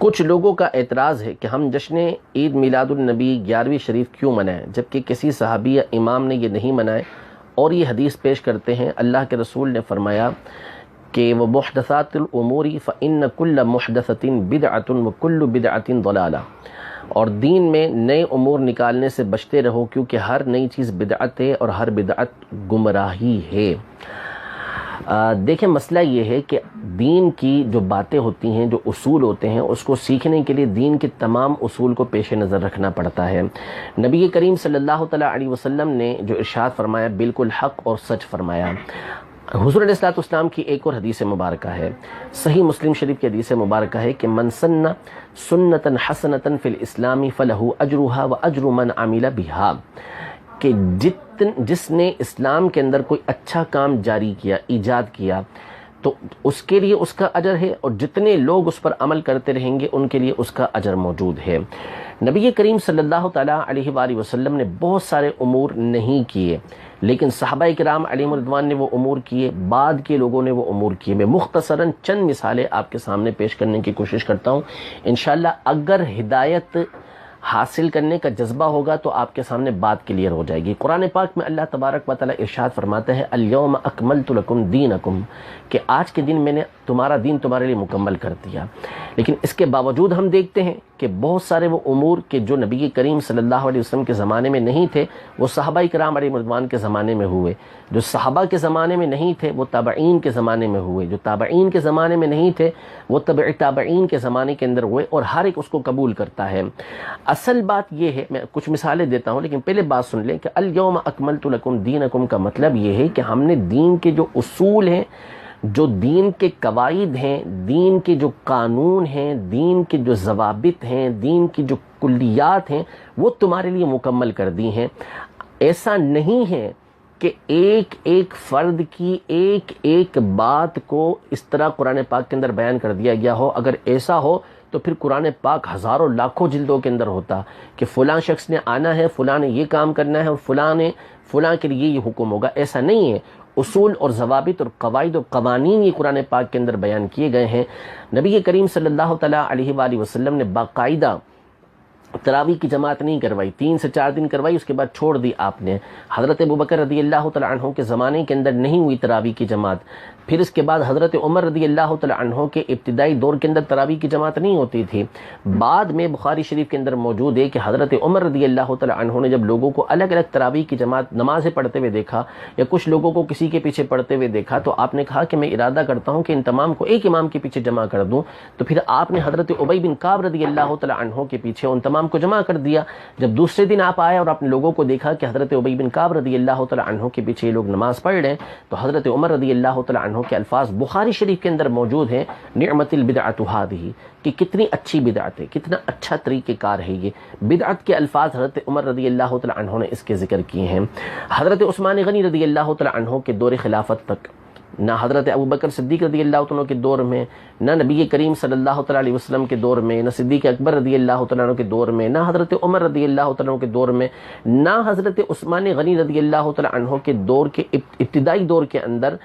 کچھ لوگوں کا اعتراض ہے کہ ہم جشن عید میلاد النبی 11ویں شریف کیوں منائیں، جبکہ کسی صحابی یا امام نے یہ نہیں منائے، اور یہ حدیث پیش کرتے ہیں اللہ کے رسول نے فرمایا کہ وہ محدثات الامور فإن كل محدثۃ بدعۃ وكل بدعۃ ضلالہ، اور دین میں نئے امور نکالنے سے بچتے رہو کیونکہ ہر نئی چیز بدعت ہے اور ہر بدعت گمراہی ہے۔ دیکھیں مسئلہ یہ ہے کہ دین کی جو باتیں ہوتی ہیں، جو اصول ہوتے ہیں، اس کو سیکھنے کے لیے دین کے تمام اصول کو پیش نظر رکھنا پڑتا ہے۔ نبی کریم صلی اللہ تعالیٰ علیہ وسلم نے جو ارشاد فرمایا بالکل حق اور سچ فرمایا۔ حضور علیہ السلام کی ایک اور حدیث مبارکہ ہے، صحیح مسلم شریف کی حدیث مبارکہ ہے کہ من سن سنتا حسنتا فی الاسلام فلہ اجرها واجر من عمل بها، کہ جس نے اسلام کے اندر کوئی اچھا کام جاری کیا، ایجاد کیا، تو اس کے لیے اس کا اجر ہے، اور جتنے لوگ اس پر عمل کرتے رہیں گے ان کے لیے اس کا اجر موجود ہے۔ نبی کریم صلی اللہ تعالیٰ علیہ وآلہ وسلم نے بہت سارے امور نہیں کیے، لیکن صحابہ کرام علیہم رضوان نے وہ امور کیے، بعد کے لوگوں نے وہ امور کیے۔ میں مختصراً چند مثالیں آپ کے سامنے پیش کرنے کی کوشش کرتا ہوں، انشاءاللہ اگر ہدایت حاصل کرنے کا جذبہ ہوگا تو آپ کے سامنے بات کلیئر ہو جائے گی۔ قرآن پاک میں اللہ تبارک و تعالیٰ ارشاد فرماتا ہے الیوم اکملت لکم دینکم، کہ آج کے دن میں نے تمہارا دین تمہارے لیے مکمل کر دیا۔ لیکن اس کے باوجود ہم دیکھتے ہیں کہ بہت سارے وہ امور کہ جو نبی کریم صلی اللہ علیہ وسلم کے زمانے میں نہیں تھے، وہ صحابہ کرام علیہ رضوان کے زمانے میں ہوئے، جو صحابہ کے زمانے میں نہیں تھے وہ تابعین کے زمانے میں ہوئے، جو تابعین کے زمانے میں نہیں تھے وہ تابعین کے زمانے کے اندر ہوئے، اور ہر ایک اس کو قبول کرتا ہے۔ اصل بات یہ ہے، میں کچھ مثالیں دیتا ہوں لیکن پہلے بات سن لیں کہ الیوم اکملت لکم دینکم کا مطلب یہ ہے کہ ہم نے دین کے جو اصول ہیں، جو دین کے قواعد ہیں، دین کے جو قانون ہیں، دین کے جو ضوابط ہیں، دین کی جو کلیات ہیں، وہ تمہارے لیے مکمل کر دی ہیں۔ ایسا نہیں ہے کہ ایک ایک فرد کی ایک ایک بات کو اس طرح قرآن پاک کے اندر بیان کر دیا گیا ہو۔ اگر ایسا ہو تو پھر قرآن پاک ہزاروں لاکھوں جلدوں کے اندر ہوتا کہ فلاں شخص نے آنا ہے، فلاں نے یہ کام کرنا ہے، اور فلاں کے لیے یہ حکم ہوگا۔ ایسا نہیں ہے، اصول اور ضوابط اور قواعد اور قوانین یہ قرآن پاک کے اندر بیان کیے گئے ہیں۔ نبی کریم صلی اللہ تعالیٰ علیہ وآلہ وسلم نے باقاعدہ تراویح کی جماعت نہیں کروائی، 3 سے 4 دن کروائی، اس کے بعد چھوڑ دی آپ نے۔ حضرت ابوبکر رضی اللہ تعالیٰ عنہ کے زمانے کے اندر نہیں ہوئی تراویح کی جماعت، پھر اس کے بعد حضرت عمر رضی اللہ تعالیٰ عنہ کے ابتدائی دور کے اندر تراویح کی جماعت نہیں ہوتی تھی۔ بعد میں بخاری شریف کے اندر موجود ہے کہ حضرت عمر رضی اللہ تعالیٰ عنہ نے جب لوگوں کو الگ الگ تراویح کی جماعت نمازیں پڑھتے ہوئے دیکھا، یا کچھ لوگوں کو کسی کے پیچھے پڑھتے ہوئے دیکھا، تو آپ نے کہا کہ میں ارادہ کرتا ہوں کہ ان تمام کو ایک امام کے پیچھے جمع کر دوں۔ تو پھر آپ نے حضرت ابی بن کعب رضی اللہ تعالیٰ عنہ کے پیچھے ان تمام کو جمع کر دیا۔ جب دوسرے دن آپ آئے اور آپ نے لوگوں کو دیکھا کہ حضرت ابی بن کعب رضی اللہ تعالیٰ عنہ کے پیچھے یہ لوگ نماز پڑھ رہے ہیں، تو حضرت عمر رضی اللہ تعالیٰ عنہ کے الفاظ بخاری شریف کے اندر موجود ہیں، نعمت البدعۃ ھذہ، کہ کتنی اچھی بدعت ہے، کتنا اچھا طریقہ کار ہے یہ۔ بدعت کے الفاظ حضرت عمر رضی اللہ تعالیٰ عنہ نے اس کے ذکر کیے ہیں۔ حضرت عثمان غنی رضی اللہ تعالیٰ عنہ کے دور خلافت تک نہ حضرت ابوبکر صدیق رضی اللہ عنہ کے دور میں، نہ نبی کریم صلی اللہ تعالیٰ علیہ وسلم کے دور میں، نہ صدیق اکبر رضی اللہ تعالیٰ عنہ کے دور میں، نہ حضرت عمر رضی اللہ تعالیٰ عنہ کے دور میں، نہ حضرت عثمان غنی رضی اللہ تعالیٰ عنہ کے دور کے ابتدائی دور کے اندر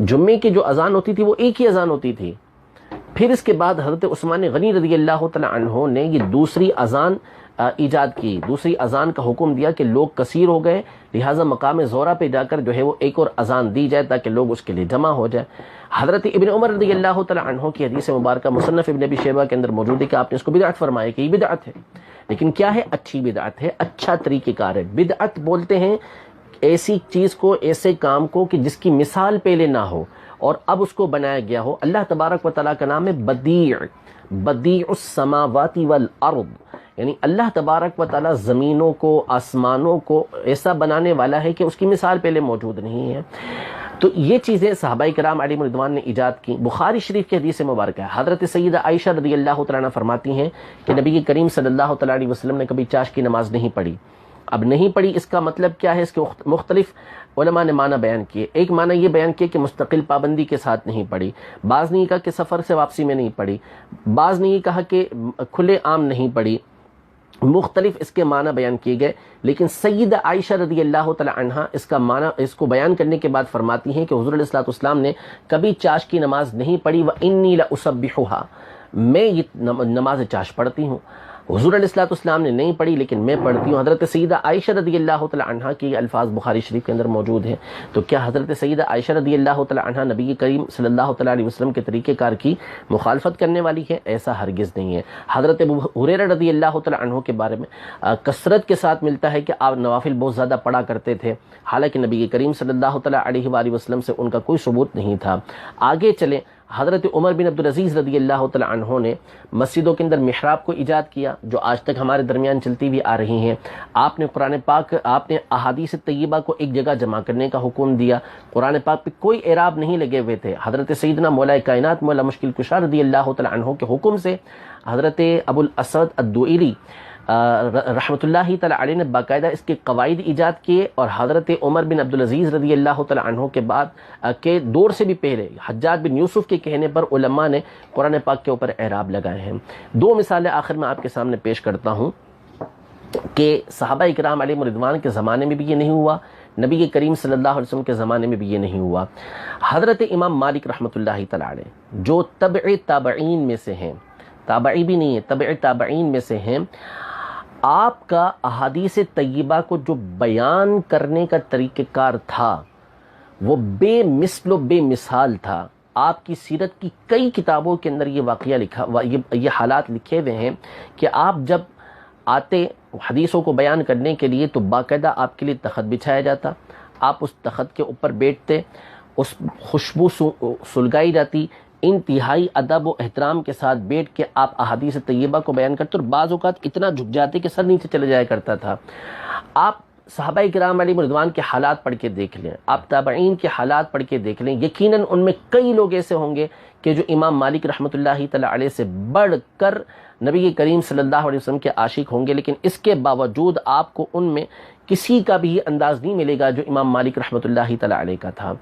جمعے کی جو اذان ہوتی تھی وہ ایک ہی اذان ہوتی تھی۔ پھر اس کے بعد حضرت عثمان غنی رضی اللہ تعالیٰ عنہ نے یہ دوسری اذان ایجاد کی، دوسری اذان کا حکم دیا کہ لوگ کثیر ہو گئے، لہٰذا مقام زہرہ پہ جا کر جو ہے وہ ایک اور اذان دی جائے تاکہ لوگ اس کے لیے جمع ہو جائے۔ حضرت ابن عمر رضی اللہ تعالیٰ عنہ کی حدیث مبارکہ مصنف ابن ابی شیبہ کے اندر موجود ہے کہ آپ نے اس کو بدعت فرمایا کہ یہ بدعت ہے، لیکن کیا ہے؟ اچھی بدعت ہے، اچھا طریقہ کار ہے۔ بدعت بولتے ہیں ایسی چیز کو، ایسے کام کو کہ جس کی مثال پہلے نہ ہو اور اب اس کو بنایا گیا ہو۔ اللہ تبارک و تعالیٰ کا نام ہے بدیع، بدیع السماوات والارض، یعنی اللہ تبارک و تعالیٰ زمینوں کو، آسمانوں کو ایسا بنانے والا ہے کہ اس کی مثال پہلے موجود نہیں ہے۔ تو یہ چیزیں صحابہ کرام علیہم رضوان نے ایجاد کی۔ بخاری شریف کی حدیث مبارکہ ہے، حضرت سیدہ عائشہ رضی اللہ تعالیٰ عنہ فرماتی ہیں کہ نبی کریم صلی اللہ تعالیٰ علیہ وسلم نے کبھی چاش کی نماز نہیں پڑھی۔ اب نہیں پڑھی اس کا مطلب کیا ہے؟ اس کے مختلف علماء نے معنی بیان کیے۔ ایک معنی یہ بیان کیا کہ مستقل پابندی کے ساتھ نہیں پڑھی، بعض نے یہ کہا کہ سفر سے واپسی میں نہیں پڑھی، بعض نے یہ کہا کہ کھلے عام نہیں پڑھی، مختلف اس کے معنی بیان کیے گئے۔ لیکن سیدہ عائشہ رضی اللہ تعالی عنہا اس کا معنی، اس کو بیان کرنے کے بعد فرماتی ہیں کہ حضور علیہ الصلوۃ والسلام نے کبھی چاش کی نماز نہیں پڑھی، وَإِنِّي لَأُسَبِّحُهَا، میں یہ نماز چاش پڑھتی ہوں، حضور علیہ الصلوۃ والسلام نے نہیں پڑھی لیکن میں پڑھتی ہوں۔ حضرت سیدہ عائشہ رضی اللہ تعالی عنہا کی یہ الفاظ بخاری شریف کے اندر موجود ہیں۔ تو کیا حضرت سیدہ عائشہ رضی اللہ تعالی عنہا نبی کریم صلی اللہ تعالی علیہ وسلم کے طریقہ کار کی مخالفت کرنے والی ہے؟ ایسا ہرگز نہیں ہے۔ حضرت ابو ہریرہ رضی اللہ تعالی عنہ کے بارے میں کثرت کے ساتھ ملتا ہے کہ آپ نوافل بہت زیادہ پڑھا کرتے تھے، حالانکہ نبی کریم صلی اللہ تعالی علیہ وآلہ وسلم سے ان کا کوئی ثبوت نہیں تھا۔ آگے چلیں، حضرت عمر بن عبدالعزیز رضی اللہ تعالی عنہ نے مسجدوں کے اندر محراب کو ایجاد کیا، جو آج تک ہمارے درمیان چلتی ہوئی آ رہی ہیں۔ آپ نے قرآن پاک، آپ نے احادیث طیبہ کو ایک جگہ جمع کرنے کا حکم دیا۔ قرآن پاک پہ کوئی اعراب نہیں لگے ہوئے تھے۔ حضرت سیدنا مولا کائنات مولا مشکل کشا رضی اللہ تعالی عنہ کے حکم سے حضرت ابو الاسود الدؤیلی رحمۃ اللہ تعالی علیہ نے باقاعدہ اس کے قواعد ایجاد کیے، اور حضرت عمر بن عبدالعزیز رضی اللہ تعالی عنہ کے بعد کے دور سے بھی پہلے حجاج بن یوسف کے کہنے پر علماء نے قرآن پاک کے اوپر اعراب لگائے ہیں۔ دو مثالیں آخر میں آپ کے سامنے پیش کرتا ہوں کہ صحابہ اکرام علیہم رضوان کے زمانے میں بھی یہ نہیں ہوا، نبی کریم صلی اللہ علیہ وسلم کے زمانے میں بھی یہ نہیں ہوا۔ حضرت امام مالک رحمۃ اللہ تعالی علیہ جو تبع تابعین میں سے ہیں، تابعی بھی نہیں ہے، تبع تابعین میں سے ہیں، آپ کا احادیث طیبہ کو جو بیان کرنے کا طریقہ کار تھا وہ بے مثل و بے مثال تھا۔ آپ کی سیرت کی کئی کتابوں کے اندر یہ واقعہ لکھا، یہ حالات لکھے ہوئے ہیں کہ آپ جب آتے حدیثوں کو بیان کرنے کے لیے تو باقاعدہ آپ کے لیے تخت بچھایا جاتا، آپ اس تخت کے اوپر بیٹھتے، اس خوشبو سلگائی جاتی، انتہائی ادب و احترام کے ساتھ بیٹھ کے آپ احادیث طیبہ کو بیان کرتے، اور بعض اوقات اتنا جھک جاتے کہ سر نیچے چلے جایا کرتا تھا۔ آپ صحابہ کرام علیہ رضوان کے حالات پڑھ کے دیکھ لیں، آپ تابعین کے حالات پڑھ کے دیکھ لیں، یقیناً ان میں کئی لوگ ایسے ہوں گے کہ جو امام مالک رحمۃ اللہ تعالی علیہ سے بڑھ کر نبی کریم صلی اللہ علیہ وسلم کے عاشق ہوں گے، لیکن اس کے باوجود آپ کو ان میں کسی کا بھی انداز نہیں ملے گا جو امام مالک رحمۃ اللہ تعالی علیہ کا تھا۔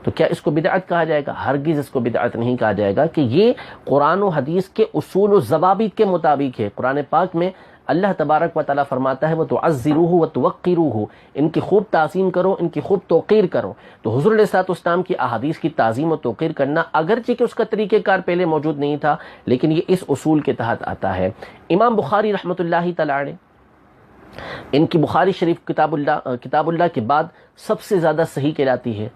تو کیا اس کو بدعت کہا جائے گا؟ ہرگز اس کو بدعت نہیں کہا جائے گا، کہ یہ قرآن و حدیث کے اصول و ضوابط کے مطابق ہے۔ قرآن پاک میں اللہ تبارک و تعالیٰ فرماتا ہے وَتُعَزِّرُوهُ وَتُوَقِّرُوهُ، ان کی خوب تعظیم کرو، ان کی خوب توقیر کرو۔ تو حضور علیہ الصلوۃ والسلام کی احادیث کی تعظیم و توقیر کرنا، اگرچہ کہ اس کا طریقہ کار پہلے موجود نہیں تھا، لیکن یہ اس اصول کے تحت آتا ہے۔ امام بخاری رحمۃ اللہ تعالی علیہ، ان کی بخاری شریف کتاب اللہ کے بعد سب سے زیادہ صحیح کہلاتی ہے۔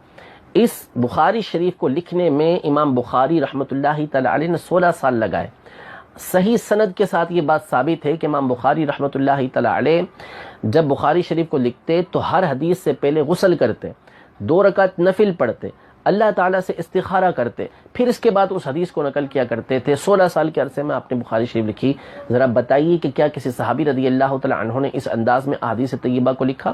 اس بخاری شریف کو لکھنے میں امام بخاری رحمۃ اللہ تعالی علیہ نے 16 سال لگائے۔ صحیح سند کے ساتھ یہ بات ثابت ہے کہ امام بخاری رحمۃ اللہ تعالی علیہ جب بخاری شریف کو لکھتے تو ہر حدیث سے پہلے غسل کرتے، 2 رکعت نفل پڑھتے، اللہ تعالیٰ سے استخارہ کرتے، پھر اس کے بعد اس حدیث کو نقل کیا کرتے تھے۔ 16 سال کے عرصے میں آپ نے بخاری شریف لکھی۔ ذرا بتائیے کہ کیا کسی صحابی رضی اللہ تعالی عنہ نے اس انداز میں احادیث طیبہ کو لکھا؟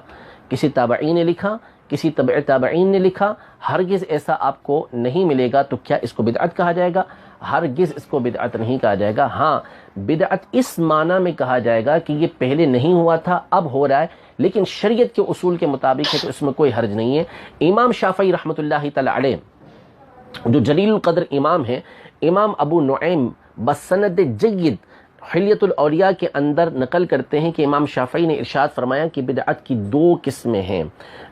کسی تابعی نے لکھا؟ کسی تبع تابعین نے لکھا؟ ہرگز ایسا آپ کو نہیں ملے گا۔ تو کیا اس کو بدعت کہا جائے گا؟ ہرگز اس کو بدعت نہیں کہا جائے گا۔ ہاں، بدعت اس معنی میں کہا جائے گا کہ یہ پہلے نہیں ہوا تھا، اب ہو رہا ہے، لیکن شریعت کے اصول کے مطابق ہے تو اس میں کوئی حرج نہیں ہے۔ امام شافعی رحمۃ اللہ تعالی علیہ جو جلیل القدر امام ہیں، امام ابو نعیم بسند جید حلیۃ الاولیاء کے اندر نقل کرتے ہیں کہ امام شافعی نے ارشاد فرمایا کہ بدعت کی 2 قسمیں ہیں،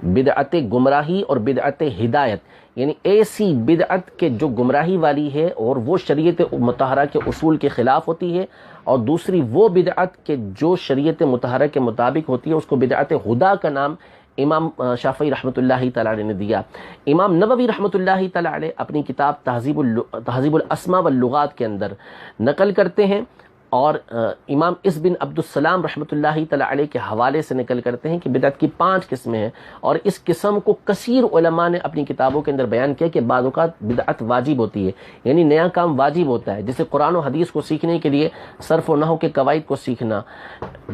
بدعت گمراہی اور بدعت ہدایت، یعنی ایسی بدعت کے جو گمراہی والی ہے اور وہ شریعت مطہرہ کے اصول کے خلاف ہوتی ہے، اور دوسری وہ بدعت کے جو شریعت مطہرہ کے مطابق ہوتی ہے، اس کو بدعت ہدا کا نام امام شافعی رحمۃ اللہ تعالی علیہ نے دیا۔ امام نووی رحمۃ اللہ تعالی علیہ اپنی کتاب تہذیب الاسماء واللغات کے اندر نقل کرتے ہیں، اور امام اس بن عبد السلام رحمۃ اللہ تعالی علیہ کے حوالے سے نقل کرتے ہیں کہ بدعت کی 5 قسمیں ہیں، اور اس قسم کو کثیر علماء نے اپنی کتابوں کے اندر بیان کیا کہ بعض اوقات بدعت واجب ہوتی ہے، یعنی نیا کام واجب ہوتا ہے، جیسے قرآن و حدیث کو سیکھنے کے لیے صرف و نحو کے قواعد کو سیکھنا۔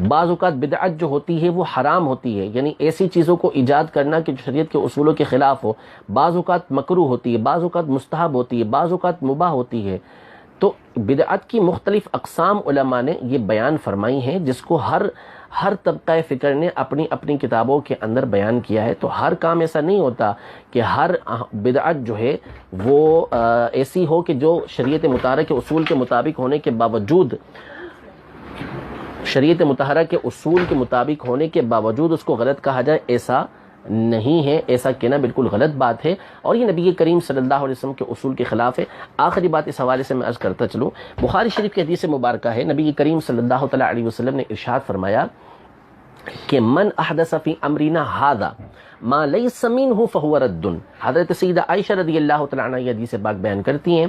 بعض اوقات بدعت جو ہوتی ہے وہ حرام ہوتی ہے، یعنی ایسی چیزوں کو ایجاد کرنا کہ جو شریعت کے اصولوں کے خلاف ہو۔ بعض اوقات مکروہ ہوتی ہے، بعض اوقات مستحب ہوتی ہے، بعض اوقات مباح ہوتی ہے۔ تو بدعت کی مختلف اقسام علماء نے یہ بیان فرمائی ہیں، جس کو ہر طبقہ فکر نے اپنی اپنی کتابوں کے اندر بیان کیا ہے۔ تو ہر کام ایسا نہیں ہوتا کہ ہر بدعت جو ہے وہ ایسی ہو کہ جو شریعت مطہرہ کے اصول کے مطابق ہونے کے باوجود شریعت مطہرہ کے اصول کے مطابق ہونے کے باوجود اس کو غلط کہا جائے، ایسا نہیں ہے، ایسا کہنا بالکل غلط بات ہے، اور یہ نبی کریم صلی اللہ علیہ وسلم کے اصول کے خلاف ہے۔ آخری بات اس حوالے سے میں عرض کرتا چلوں، بخاری شریف کی حدیث مبارکہ ہے، نبی کریم صلی اللہ تعالیٰ علیہ وسلم نے ارشاد فرمایا کہ من احدث فی امرنا ھذا ما لیس منہ فہو رد۔ حضرت سیدہ عائشہ رضی اللہ تعالیٰ عنہ یہ حدیث پاک بیان کرتی ہیں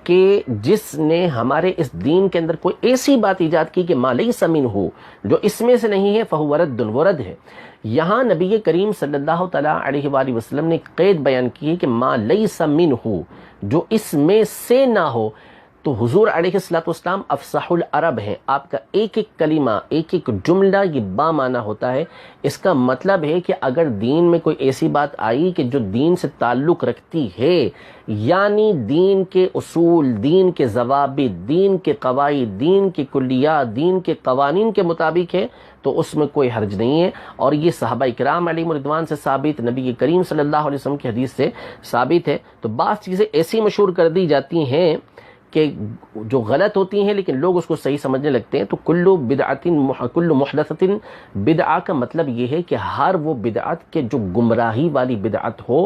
کہ جس نے ہمارے اس دین کے اندر کوئی ایسی بات ایجاد کی کہ ما لیس منہ، جو اس میں سے نہیں ہے، فہو رد، وہ رد ہے۔ یہاں نبی کریم صلی اللہ تعالیٰ علیہ وآلہ وسلم نے قید بیان کی ہے کہ ما لیس منہ، جو اس میں سے نہ ہو۔ تو حضور علیہ الصلوۃ والسلام افصح العرب ہیں، آپ کا ایک ایک کلمہ، ایک ایک جملہ یہ بامعنی ہوتا ہے۔ اس کا مطلب ہے کہ اگر دین میں کوئی ایسی بات آئی کہ جو دین سے تعلق رکھتی ہے، یعنی دین کے اصول، دین کے ضوابط، دین کے قواعد، دین کے کلیات، دین کے قوانین کے مطابق ہے، تو اس میں کوئی حرج نہیں ہے۔ اور یہ صحابہ کرام علیہم رضوان سے ثابت، نبی کریم صلی اللہ علیہ وسلم کی حدیث سے ثابت ہے۔ تو بعض چیزیں ایسی مشہور کر دی جاتی ہیں کہ جو غلط ہوتی ہیں لیکن لوگ اس کو صحیح سمجھنے لگتے ہیں۔ تو کل محدثۃ بدعہ کا مطلب یہ ہے کہ ہر وہ بدعت کے جو گمراہی والی بدعت ہو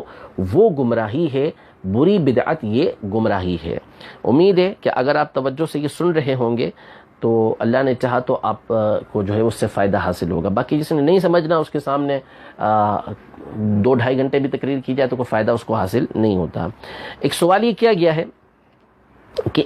وہ گمراہی ہے، بری بدعت یہ گمراہی ہے۔ امید ہے کہ اگر آپ توجہ سے یہ سن رہے ہوں گے تو اللہ نے چاہا تو آپ کو جو ہے اس سے فائدہ حاصل ہوگا۔ باقی جس نے نہیں سمجھنا اس کے سامنے 2-2.5 گھنٹے بھی تقریر کی جائے تو کوئی فائدہ اس کو حاصل نہیں ہوتا۔ ایک سوال یہ کیا گیا ہے کہ